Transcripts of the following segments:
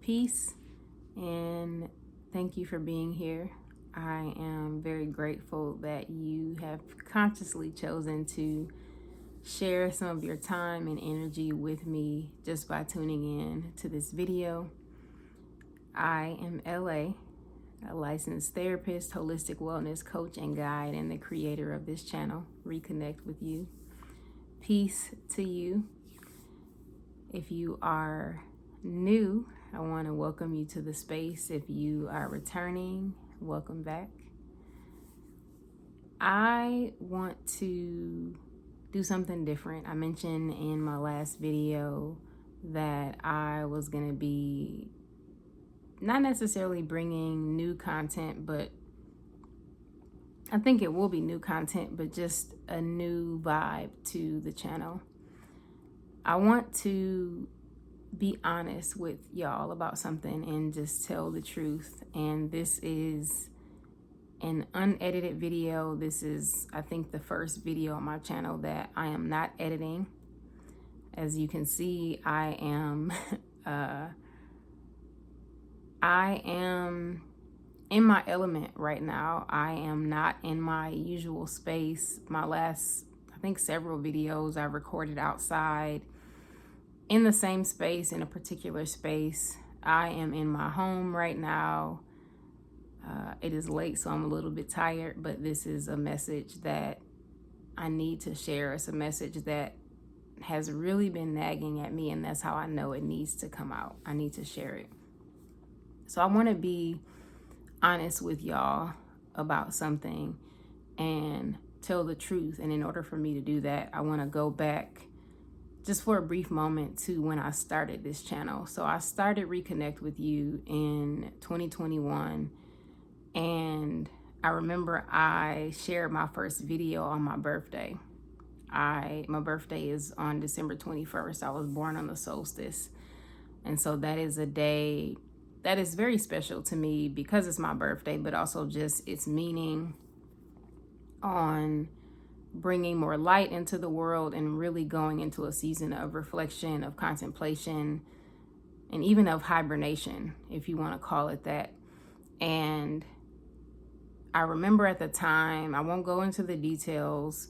Peace, and thank you for being here. I am very grateful that you have consciously chosen to share some of your time and energy with me just by tuning in to this video. I am LA, a licensed therapist, holistic wellness coach, and guide, and the creator of this channel, Reconnect with You. Peace to you. If you are new, I want to welcome you to the space. If you are returning, welcome back. I want to do something different. I mentioned in my last video that I was going to be not necessarily bringing new content, but I think it will be new content, but just a new vibe to the channel. I want to be honest with y'all about something and just tell the truth. And this is an unedited video. This is, I think, the first video on my channel that I am not editing. As you can see, I am in my element right now. I am not in my usual space. My last, I think, several videos I recorded outside in the same space, in a particular space. I am in my home right now. It is late, so I'm a little bit tired, but this is a message that I need to share. It's a message that has really been nagging at me, and that's how I know it needs to come out. I need to share it. So I want to be honest with y'all about something and tell the truth. And in order for me to do that, I want to go back just for a brief moment to when I started this channel. So I started Reconnect with You in 2021. And I remember I shared my first video on my birthday. My birthday is on December 21st. I was born on the solstice. And so that is a day that is very special to me because it's my birthday, but also just its meaning on bringing more light into the world and really going into a season of reflection, of contemplation, and even of hibernation, if you want to call it that. And I remember at the time, I won't go into the details.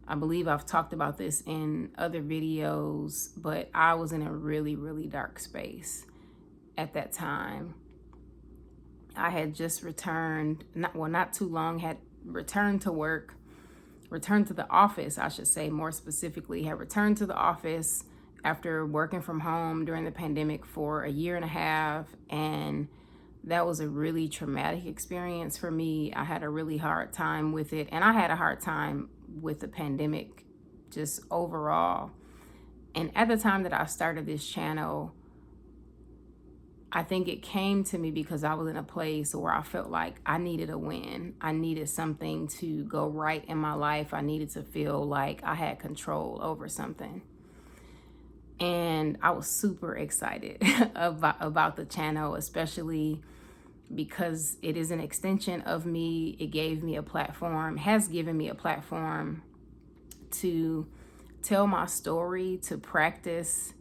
I believe I've talked about this in other videos, but I was in a really, really dark space at that time. I had just returned, not too long, had returned to work, returned to the office, I should say more specifically, had returned to the office after working from home during the pandemic for a year and a half. And that was a really traumatic experience for me. I had a really hard time with it. And I had a hard time with the pandemic just overall. And at the time that I started this channel, I think it came to me because I was in a place where I felt like I needed a win. I needed something to go right in my life. I needed to feel like I had control over something. And I was super excited about the channel, especially because it is an extension of me. It gave me a platform, has given me a platform to tell my story, to practice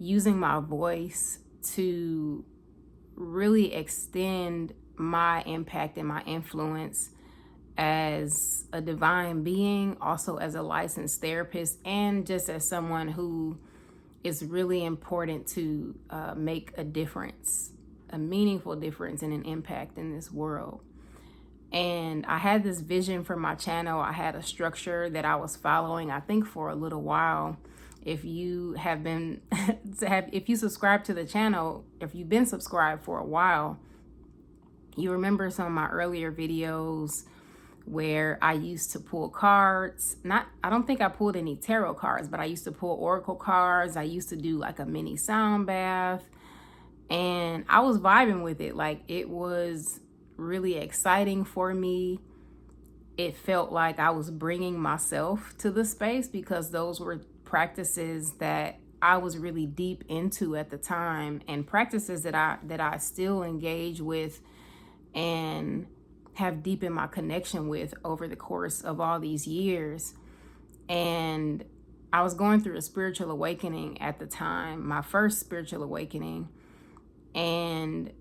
using my voice, to really extend my impact and my influence as a divine being, also as a licensed therapist, and just as someone who is really important to make a difference, a meaningful difference and an impact in this world. And I had this vision for my channel. I had a structure that I was following, I think, for a little while. If you have been, if you subscribe to the channel, if you've been subscribed for a while, you remember some of my earlier videos where I used to pull cards. I don't think I pulled any tarot cards, but I used to pull oracle cards. I used to do like a mini sound bath, and I was vibing with it. Like, it was really exciting for me. It felt like I was bringing myself to the space because those were practices that I was really deep into at the time, and practices that I still engage with and have deepened my connection with over the course of all these years. And I was going through a spiritual awakening at the time, my first spiritual awakening. And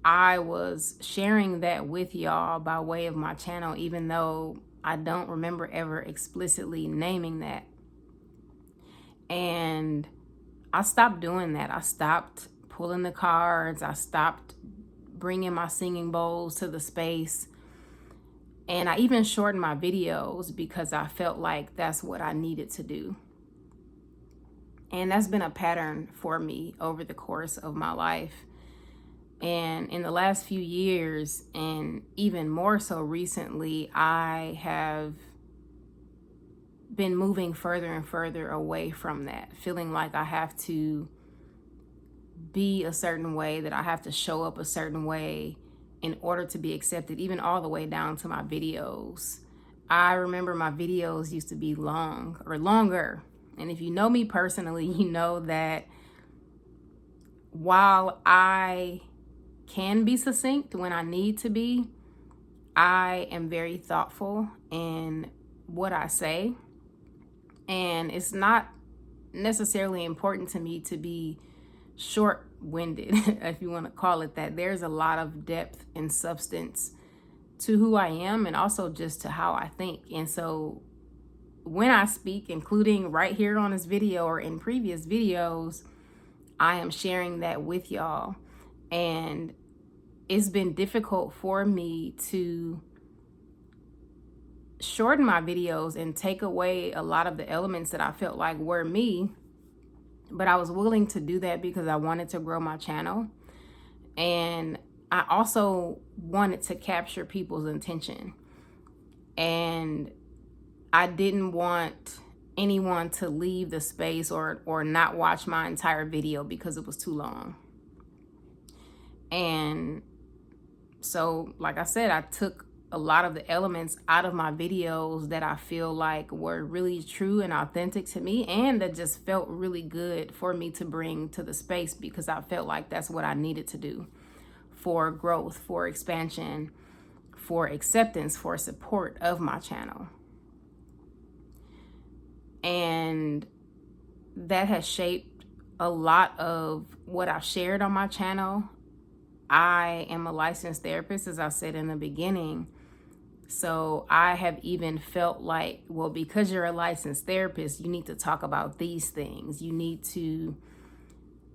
I was sharing that with y'all by way of my channel, even though I don't remember ever explicitly naming that. And I stopped doing that. I stopped pulling the cards. I stopped bringing my singing bowls to the space. And I even shortened my videos because I felt like that's what I needed to do. And that's been a pattern for me over the course of my life. And in the last few years, and even more so recently, I have been moving further and further away from that, feeling like I have to be a certain way, that I have to show up a certain way in order to be accepted, even all the way down to my videos. I remember my videos used to be long or longer. And if you know me personally, you know that while I can be succinct when I need to be, I am very thoughtful in what I say. And it's not necessarily important to me to be short-winded, if you want to call it that. There's a lot of depth and substance to who I am, and also just to how I think. And so when I speak, including right here on this video or in previous videos, I am sharing that with y'all. And it's been difficult for me to shorten my videos and take away a lot of the elements that I felt like were me. But I was willing to do that because I wanted to grow my channel. And I also wanted to capture people's attention. And I didn't want anyone to leave the space or not watch my entire video because it was too long. And so, like I said, I took a lot of the elements out of my videos that I feel like were really true and authentic to me, and that just felt really good for me to bring to the space, because I felt like that's what I needed to do for growth, for expansion, for acceptance, for support of my channel. And that has shaped a lot of what I've shared on my channel. I am a licensed therapist, as I said in the beginning. So I have even felt like, well, because you're a licensed therapist, you need to talk about these things. You need to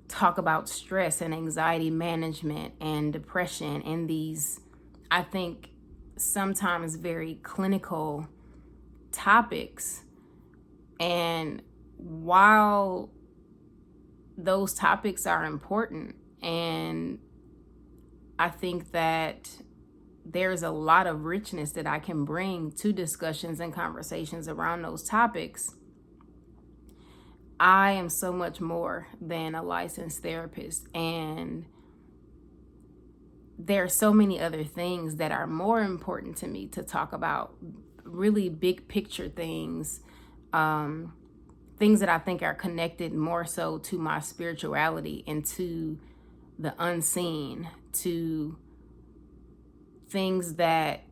talk about stress and anxiety management and depression and these, I think, sometimes very clinical topics. And while those topics are important, and I think that there's a lot of richness that I can bring to discussions and conversations around those topics, I am so much more than a licensed therapist. And there are so many other things that are more important to me to talk about, really big picture things, things that I think are connected more so to my spirituality and to the unseen, to things that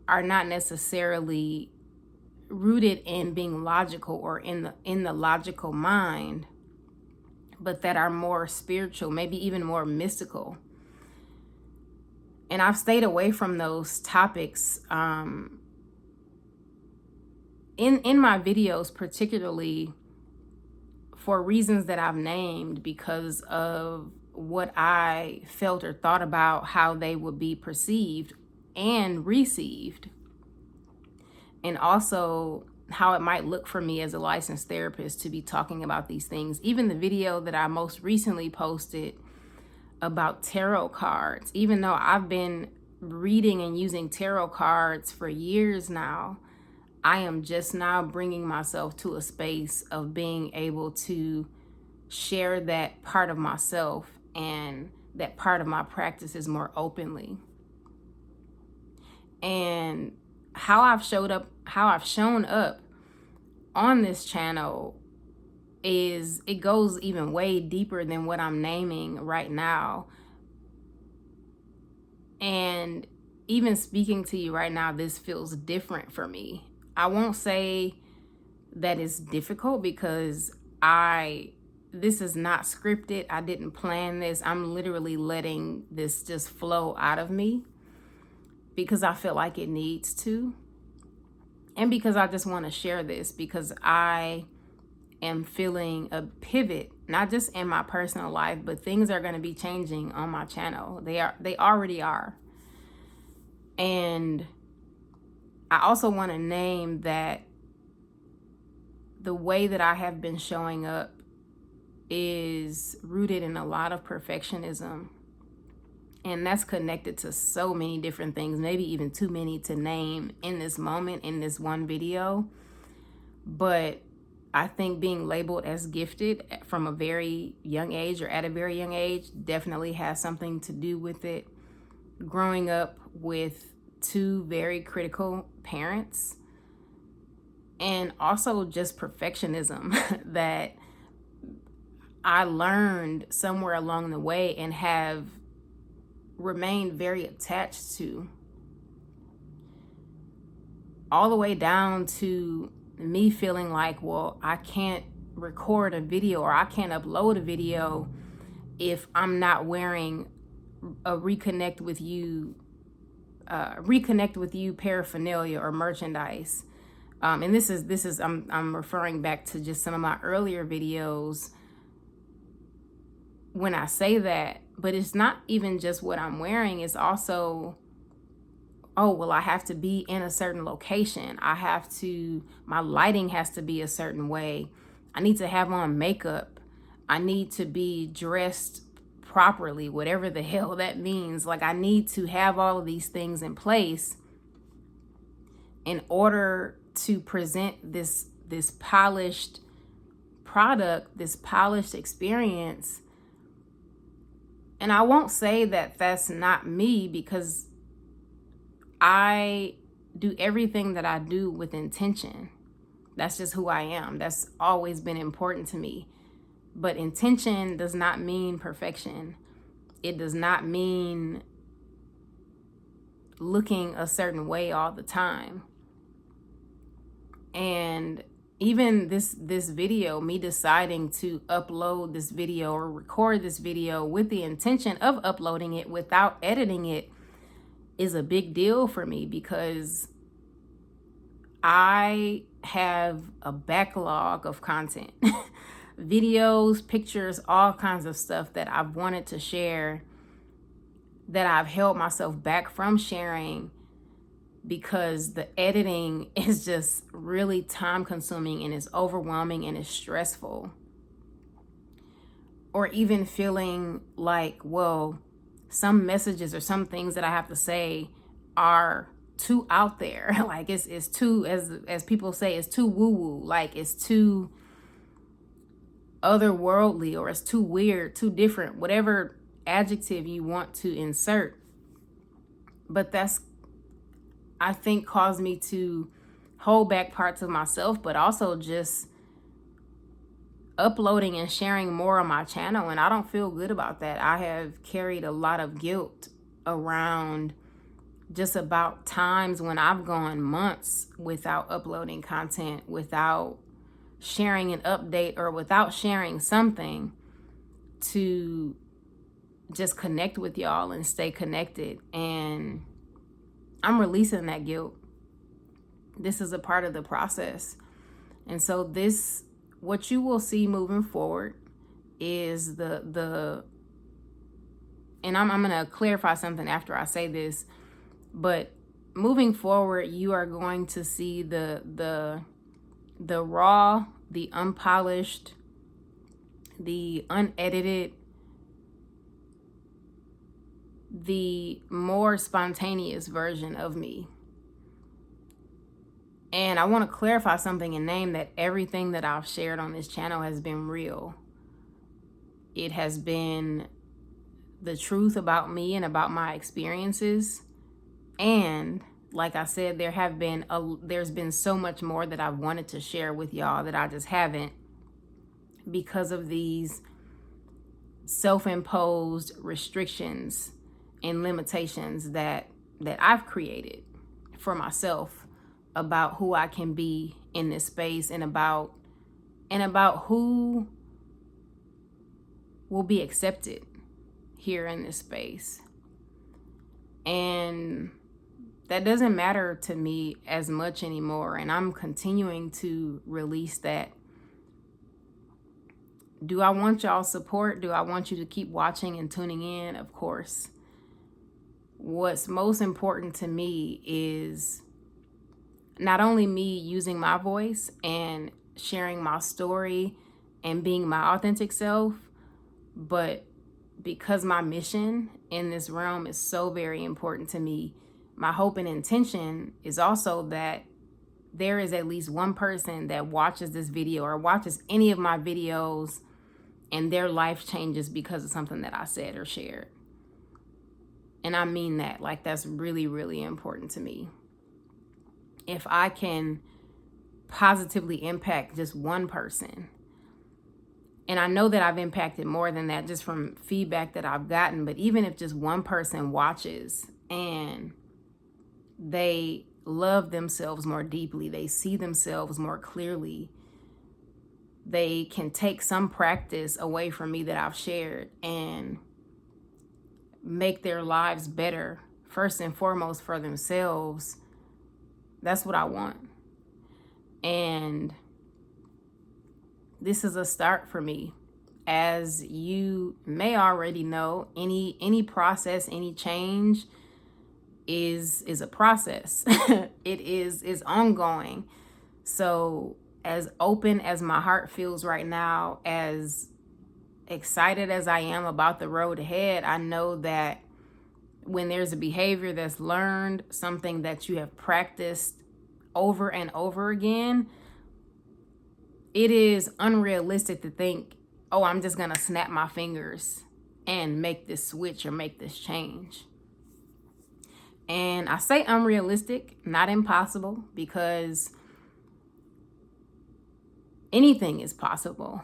are not necessarily rooted in being logical or in the logical mind, but that are more spiritual, maybe even more mystical. And I've stayed away from those topics in my videos, particularly for reasons that I've named, because of what I felt or thought about how they would be perceived and received, and also how it might look for me as a licensed therapist to be talking about these things. Even the video that I most recently posted about tarot cards, even though I've been reading and using tarot cards for years now, I am just now bringing myself to a space of being able to share that part of myself and that part of my practices more openly. And how I've shown up on this channel is, it goes even way deeper than what I'm naming right now. And even speaking to you right now, this feels different for me. I won't say that it's difficult, because I this is not scripted. I didn't plan this. I'm literally letting this just flow out of me because I feel like it needs to. And because I just want to share this, because I am feeling a pivot, not just in my personal life, but things are going to be changing on my channel. They already are. And I also want to name that the way that I have been showing up is rooted in a lot of perfectionism. And that's connected to so many different things, maybe even too many to name in this moment, in this one video. But I think being labeled as gifted from a very young age, or at a very young age, definitely has something to do with it. Growing up with two very critical parents, and also just perfectionism that I learned somewhere along the way and have remained very attached to, all the way down to me feeling like, well, I can't record a video or I can't upload a video if I'm not wearing a Reconnect with You paraphernalia or merchandise. And this is I'm referring back to just some of my earlier videos when I say that. But it's not even just what I'm wearing. It's also, oh, well, I have to be in a certain location. My lighting has to be a certain way. I need to have on makeup. I need to be dressed properly, whatever the hell that means. Like, I need to have all of these things in place in order to present this polished product, this polished experience. And I won't say that that's not me, because I do everything that I do with intention. That's just who I am. That's always been important to me. But intention does not mean perfection. It does not mean looking a certain way all the time. And even this video, me deciding to upload this video or record this video with the intention of uploading it without editing it, is a big deal for me, because I have a backlog of content, videos, pictures, all kinds of stuff that I've wanted to share, that I've held myself back from sharing because the editing is just really time consuming and it's overwhelming and it's stressful. Or even feeling like, well, some messages or some things that I have to say are too out there. Like it's too, as people say, it's too woo-woo. Like it's too otherworldly, or it's too weird, too different, whatever adjective you want to insert. But that's, I think, caused me to hold back parts of myself, but also just uploading and sharing more on my channel. And I don't feel good about that. I have carried a lot of guilt around just about times when I've gone months without uploading content, without sharing an update, or without sharing something to just connect with y'all and stay connected. And I'm releasing that guilt. This is a part of the process. And so this, what you will see moving forward is and I'm going to clarify something after I say this, but moving forward, you are going to see the raw, the unpolished, the unedited, the more spontaneous version of me. And I want to clarify something and name that everything that I've shared on this channel has been real. It has been the truth about me and about my experiences. And like I said, there's been so much more that I've wanted to share with y'all that I just haven't, because of these self-imposed restrictions and limitations that I've created for myself about who I can be in this space, and about who will be accepted here in this space. And that doesn't matter to me as much anymore. And I'm continuing to release that. Do I want y'all's support? Do I want you to keep watching and tuning in? Of course. What's most important to me is not only me using my voice and sharing my story and being my authentic self, but because my mission in this realm is so very important to me, my hope and intention is also that there is at least one person that watches this video or watches any of my videos and their life changes because of something that I said or shared. And I mean that, like, that's really, really important to me. If I can positively impact just one person, and I know that I've impacted more than that just from feedback that I've gotten, but even if just one person watches and they love themselves more deeply, they see themselves more clearly, they can take some practice away from me that I've shared and make their lives better, first and foremost for themselves, that's what I want. And this is a start for me. As you may already know, any process, any change is a process. It is ongoing. So as open as my heart feels right now, as excited as I am about the road ahead, I know that when there's a behavior that's learned, something that you have practiced over and over again, it is unrealistic to think, oh, I'm just going to snap my fingers and make this switch or make this change. And I say unrealistic, not impossible, because anything is possible.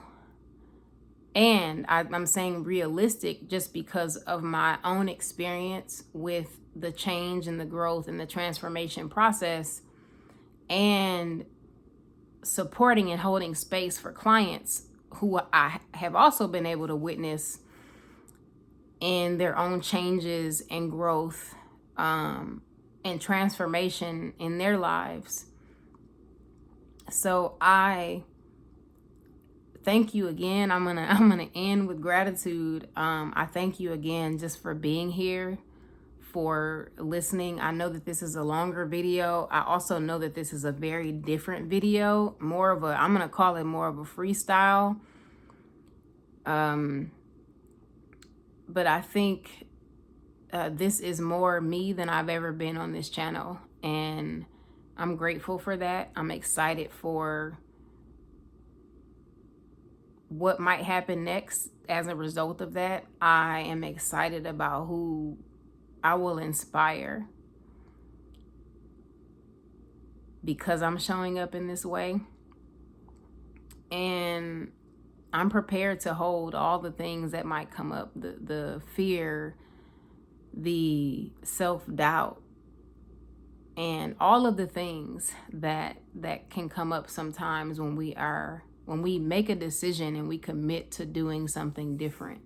And I'm saying realistic just because of my own experience with the change and the growth and the transformation process, and supporting and holding space for clients who I have also been able to witness in their own changes and growth and transformation in their lives. So I thank you again. I'm gonna end with gratitude. I thank you again just for being here, for listening. I know that this is a longer video. I also know that this is a very different video, I'm gonna call it more of a freestyle. But I think this is more me than I've ever been on this channel, and I'm grateful for that. I'm excited for what might happen next as a result of that. I am excited about who I will inspire because I'm showing up in this way. And I'm prepared to hold all the things that might come up, the fear, the self-doubt, and all of the things that can come up sometimes when we make a decision and we commit to doing something different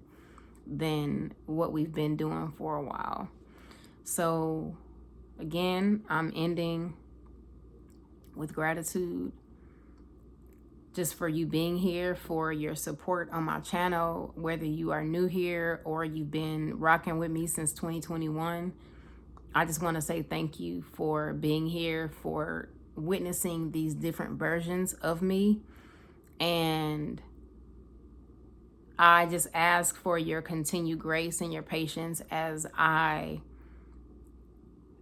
than what we've been doing for a while. So again, I'm ending with gratitude just for you being here, for your support on my channel, whether you are new here or you've been rocking with me since 2021. I just want to say thank you for being here, for witnessing these different versions of me. And I just ask for your continued grace and your patience as I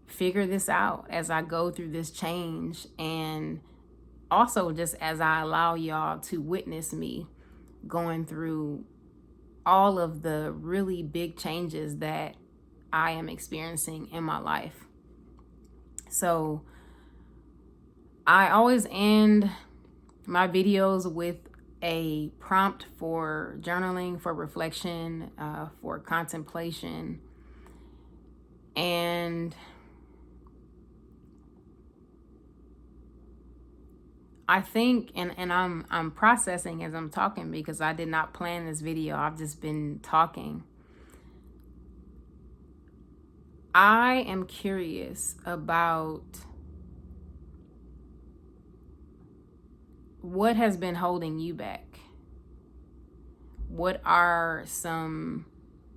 figure this out, as I go through this change, and also just as I allow y'all to witness me going through all of the really big changes that I am experiencing in my life. So I always end my videos with a prompt for journaling, for reflection, for contemplation. And I think, and I'm processing as I'm talking because I did not plan this video. I've just been talking. I am curious about what has been holding you back. What are some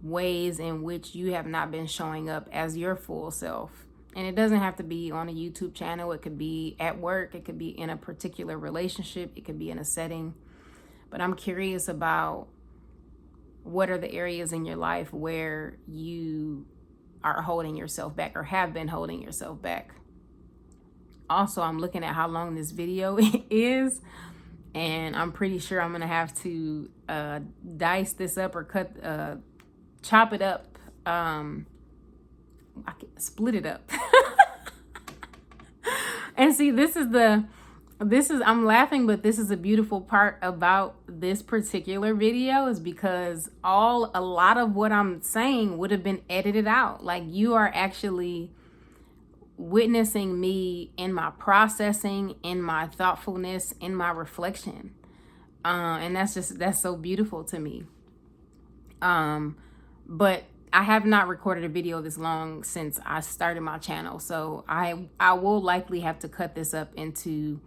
ways in which you have not been showing up as your full self? And it doesn't have to be on a YouTube channel. It could be at work. It could be in a particular relationship. It could be in a setting. But I'm curious about what are the areas in your life where you are holding yourself back or have been holding yourself back. Also, I'm looking at how long this video is, and I'm pretty sure I'm gonna have to dice this up or chop it up. I can split it up. And see, I'm laughing, but this is a beautiful part about this particular video is because a lot of what I'm saying would have been edited out. Like, you are actually witnessing me in my processing, in my thoughtfulness, in my reflection. And that's so beautiful to me. But I have not recorded a video this long since I started my channel. So I will likely have to cut this up into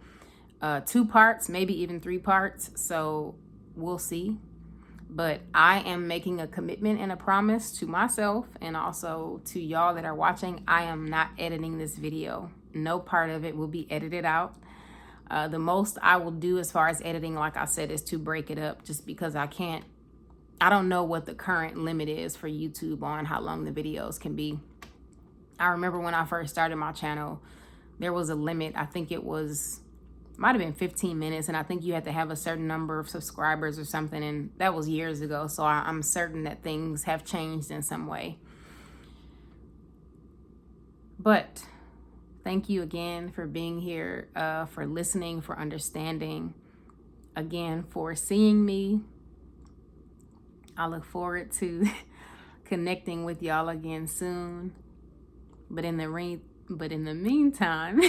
2 parts, maybe even 3 parts. So we'll see. But I am making a commitment and a promise to myself and also to y'all that are watching. I am not editing this video. No part of it will be edited out. The most I will do as far as editing, like I said, is to break it up, just because I don't know what the current limit is for YouTube on how long the videos can be. I remember when I first started my channel, there was a limit. I think it might have been 15 minutes, and I think you had to have a certain number of subscribers or something, and that was years ago. So I'm certain that things have changed in some way. But thank you again for being here, for listening, for understanding, again, for seeing me. I look forward to connecting with y'all again soon. But in the meantime,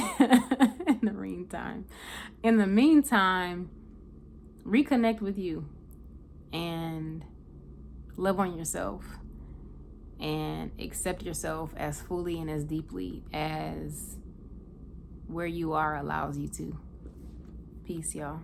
reconnect with you and love on yourself and accept yourself as fully and as deeply as where you are allows you to. Peace, y'all.